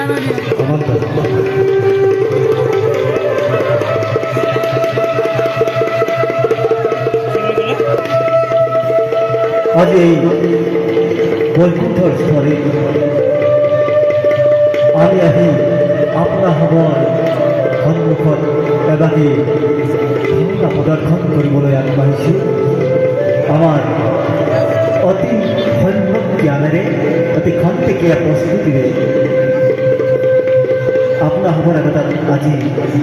आज বৈকুণ্ঠৰ স্তৰে আমি আহি আপনা হবৰ সন্মুখত এবাকে ভাওনা প্ৰদৰ্শন কৰিবলৈ আগবাঢ়িছোঁ। আমাৰ অতি সম্যক জ্ঞানেৰে অতি খন্তেকীয়া প্ৰস্তুতিৰে আপনা হবৰ আগত আজি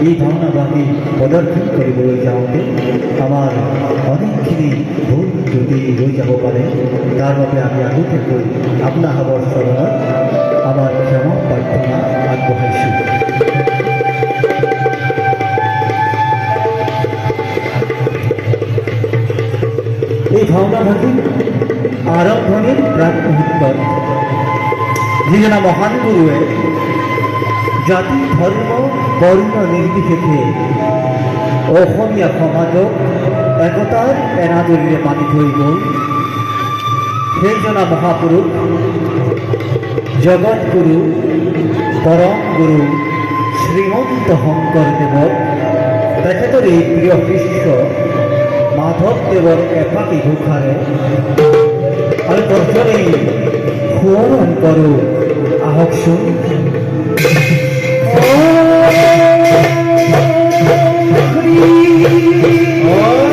এই ভাওনাভাগী প্ৰদৰ্শন কৰিবলৈ যাওঁতে আমাৰ অনেকখিনি ভুল ত্ৰুটি হৈ যাব পাৰে। তাৰ বাবে আমি আগতীয়াকৈ আপনা হবৰ চৰণত আমাৰ ক্ষমা প্ৰাৰ্থনা আগবঢ়াইছোঁ। এই ভাওনাভাগী আৰম্ভণিৰ প্ৰাক মুহূৰ্তত যিজনা মহান গুৰুৱে জাতি ধৰ্ম বৰ্ণ নিৰ্বিশেষে অসমীয়া সমাজক একতাৰ এনাজৰীৰে বান্ধি থৈ গ'ল, সেইজনা মহাপুৰুষ জগতগুৰু পৰম গুৰু শ্ৰীমন্ত শংকৰদেৱক তেখেতৰ এই প্ৰিয় শিষ্য মাধৱদেৱৰ এফাকি ঘোষাৰে আমি প্ৰথমেই সোঁৱৰণ কৰোঁ। আহকচোন। Oh